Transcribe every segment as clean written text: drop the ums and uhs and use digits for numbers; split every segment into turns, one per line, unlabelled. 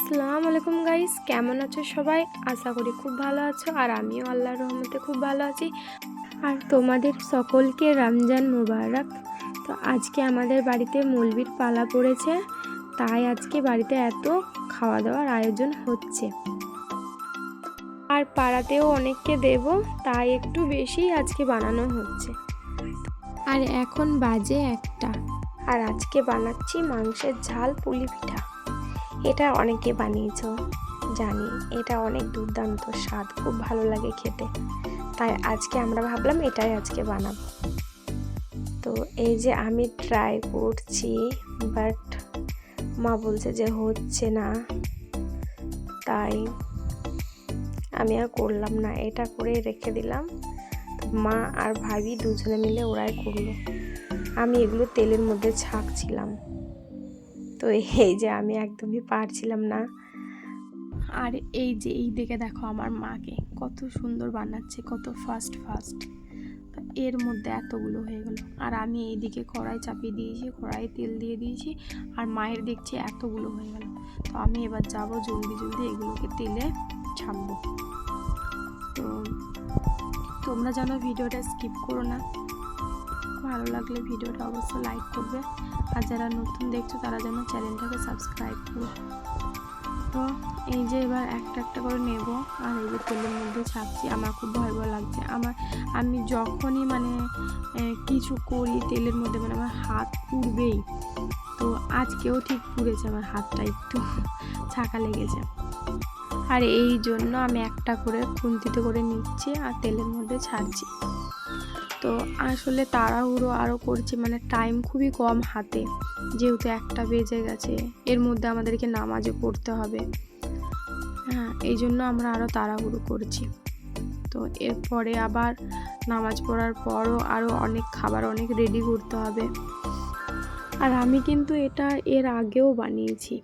আসসালামু আলাইকুম গাইস, কেমন আছো সবাই? আশা করি খুব ভালো আছো আর আমিও আল্লাহর রহমতে খুব ভালো আছি। আর তোমাদের সকলকে রমজান মোবারক। তো আজকে আমাদের বাড়িতে মৌলবীর পালা পড়েছে, তাই আজকে বাড়িতে এত খাওয়া দাওয়ার আয়োজন হচ্ছে। আর পাড়াতেও অনেককে দেব, তাই একটু বেশি আজকে বানানো হচ্ছে। আর এখন বাজে 1টা, আর আজকে বানাচ্ছি মাংসের ঝাল পুলি পিঠা। এটা অনেকে বানিয়েছো জানি, এটা অনেক দুর্দান্ত স্বাদ, খুব ভালো লাগে খেতে। তাই আজকে আমরা ভাবলাম এটাই আজকে বানাবো। তো এই যে আমি ট্রাই করছি, বাট মা বলছে যে হচ্ছে না, তাই আমি আর করলাম না, এটা করে রেখে দিলাম। মা আর ভাবি দুজনে মিলে ওরাই করলো, আমি এগুলো তেলের মধ্যে ছাঁকছিলাম। তো এই যে আমি একদমই পারছিলাম না। আর এই যে এই দিকে দেখো আমার মাকে কত সুন্দর বানাচ্ছে, কত ফাস্ট এর মধ্যে এতগুলো হয়ে গেল। আর আমি এইদিকে কড়াই চাপিয়ে দিয়েছি, কড়াই তেল দিয়ে দিয়েছি, আর মায়ের দেখছি এতগুলো হয়ে গেল। তো আমি এবার যাব জলদি এগুলোকে তেলে ছাড়বো। তো তোমরা যেন ভিডিওটা স্কিপ করো না, ভালো লাগলে ভিডিওটা অবশ্যই লাইক করবে, আর যারা নতুন দেখছো তারা যেন চ্যানেলটাকে সাবস্ক্রাইব করো। তো এই যে এবার একটা একটা করে নেব, আর এই যে তেলের মধ্যে ছাড়ছি। আমার খুব ভয় লাগছে, আমি যখনই কিছু করি তেলের মধ্যে আমার হাত পুড়বেই। তো আজকেও ঠিক পুড়েছে, আমার হাতটা একটু ছাকা লেগেছে। আর এই জন্য আমি একটা করে খুন্তিতে করে নিচ্ছি আর তেলের মধ্যে ছাড়ছি। তো আসলে তাড়াহুড়ো আরও করছি, টাইম খুবই কম হাতে, যেহেতু 1টা বেজে গেছে, এর মধ্যে আমাদেরকে নামাজও পড়তে হবে। হ্যাঁ, এই জন্য আমরা আরও তাড়াহুড়ো করছি। তো এরপরে আবার নামাজ পড়ার পরও আরও অনেক খাবার অনেক রেডি করতে হবে। আর আমি কিন্তু এটা এর আগেও বানিয়েছি,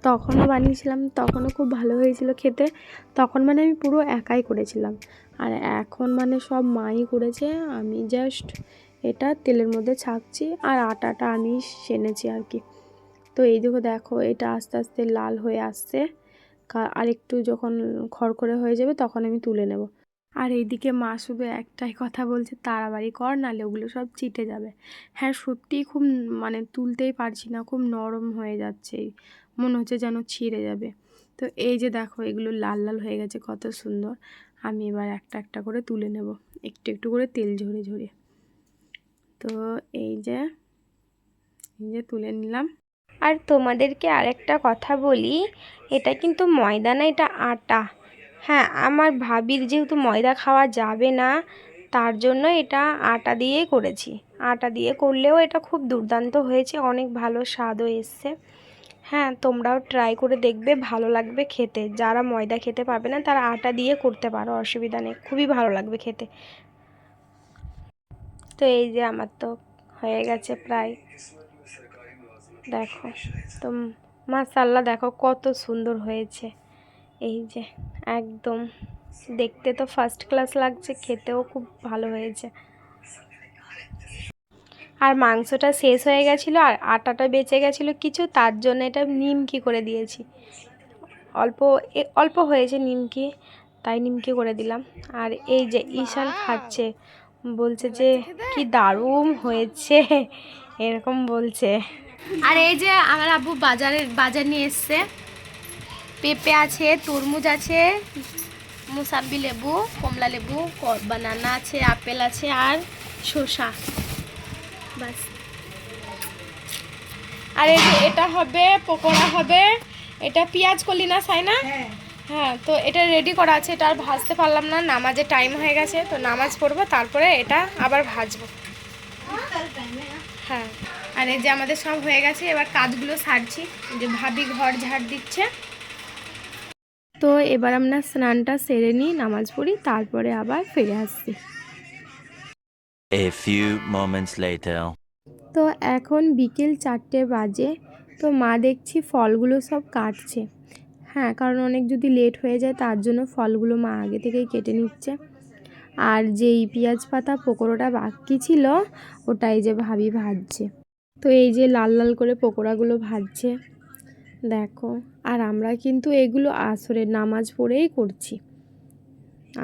তখনও বানিয়েছিলাম, তখনও খুব ভালো হয়েছিল খেতে। তখন আমি পুরো একাই করেছিলাম, আর এখন সব মাই করেছে, আমি জাস্ট এটা তেলের মধ্যে ছাঁকছি আর আটাটা আমি সেনেছি আর কি। তো এই দেখো এটা আস্তে আস্তে লাল হয়ে আসছে, আর একটু যখন খড়খড়ে হয়ে যাবে তখন আমি তুলে নেব। আর এইদিকে মা শুধু একটাই কথা বলছে, তাড়াতাড়ি কর, নাহলে ওগুলো সব চিটে যাবে। হ্যাঁ সত্যিই খুব তুলতেই পারছি না, খুব নরম হয়ে যাচ্ছে, মনে হচ্ছে যেন ছিঁড়ে যাবে। তো এই যে দেখো এগুলো লাল লাল হয়ে গেছে, কত সুন্দর। আমি এবার একটা একটা করে তুলে নেব, একটু একটু করে তেল ঝরিয়ে। তো এই যে তুলে নিলাম। আর তোমাদেরকে আরেকটা কথা বলি, এটা কিন্তু ময়দা না, এটা আটা। হ্যাঁ, আমার ভাবির যেহেতু ময়দা খাওয়া যাবে না, তার জন্য এটা আটা দিয়েই করেছি। আটা দিয়ে করলেও এটা খুব দুর্দান্ত হয়েছে, অনেক ভালো স্বাদও এসছে। হ্যাঁ, তোমরাও ট্রাই করে দেখবে, ভালো লাগবে খেতে। যারা ময়দা খেতে পারবে না তারা আটা দিয়ে করতে পারো, অসুবিধা নেই, খুবই ভালো লাগবে খেতে। তো এই যে আমার তো হয়ে গেছে প্রায়, দেখো। তো মাশাআল্লাহ, দেখো কত সুন্দর হয়েছে। এই যে একদম দেখতে তো ফার্স্ট ক্লাস লাগছে, খেতেও খুব ভালো হয়েছে। আর মাংসটা শেষ হয়ে গেছিলো আর আটাটা বেঁচে গেছিলো কিছু, তার জন্য এটা নিমকি করে দিয়েছি। অল্প হয়েছে নিমকি, তাই নিমকি করে দিলাম। আর এই যে ঈশান খাচ্ছে, বলছে যে কি দারুণ হয়েছে, এরকম বলছে। আর এই যে আমার আব্বু বাজার নিয়ে এসছে, পেঁপে আছে, তরমুজ আছে, মুসাম্বি লেবু, কমলা লেবু, বানানা আছে, আপেল আছে, আর শসা, বাস। আর এই যে এটা হবে পকোড়া হবে, এটা পেঁয়াজ কলি না সাইনা? হ্যাঁ, তো এটা রেডি করা আছে, এটা আর ভাজতে পারলাম না, নামাজের টাইম হয়ে গেছে, তো নামাজ পড়বো তারপরে এটা আবার ভাজবো। হ্যাঁ, আর এই যে আমাদের সব হয়ে গেছে, এবার কাজগুলো সারছি, যে ভাবি ঘর ঝাড় দিচ্ছে। তো এবার আমরা স্নানটা সেরে নিই, নামাজ পড়ি, তারপরে আবার ফিরে আসছি।
A few moments later.
তো এখন বিকেল 4টে বাজে। তো মা দেখছি ফলগুলো সব কাটছে। হ্যাঁ, কারণ অনেক যদি লেট হয়ে যায় তার জন্য ফলগুলো মা আগে থেকেই কেটে নিচ্ছে। আর যেই পেঁয়াজ পাতা পকোড়াটা বাকি ছিল ওটাই যে ভাবি ভাজছে। তো এই যে লাল লাল করে পকোড়াগুলো ভাজছে, দেখো, আর আমরা কিন্তু এগুলো আসরের নামাজ পড়েই করছি।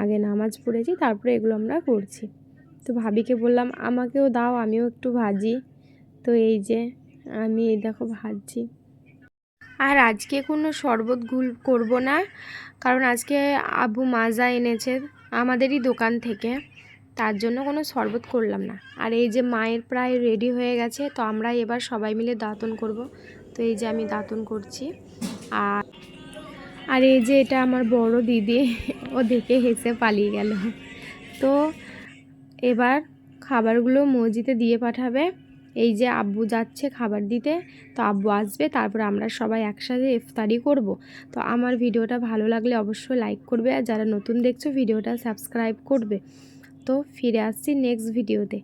আগে নামাজ পড়েছি, তারপরে এগুলো আমরা করছি। তো ভাবিকে বললাম আমাকেও দাও, আমিও একটু ভাজি। তো এই যে আমি এই দেখো ভাজছি। আর আজকে কোনো শরবত করব না, কারণ আজকে আব্বু মাজা এনেছে আমাদেরই দোকান থেকে, তার জন্য কোনো শরবত করলাম না। আর এই যে মায়ের প্রায় রেডি হয়ে গেছে, তো আমরা এবার সবাই মিলে দাঁতন করব। তো এই যে আমি দাঁতন করছি। আর এই যে এটা আমার বড় দিদি, ও দেখে হেসে পালিয়ে গেল। তো এবার খাবারগুলো মসজিদে দিয়ে পাঠাবে। এই যে আব্বু যাচ্ছে খাবার দিতে, তো আব্বু আসবে, তারপর আমরা সবাই একসাথে ইফতারি করব। তো আমার ভিডিওটা ভালো লাগলে অবশ্যই লাইক করবে, আর যারা নতুন দেখছো ভিডিওটা সাবস্ক্রাইব করবে। তো ফিরে আসছি নেক্সট ভিডিওতে।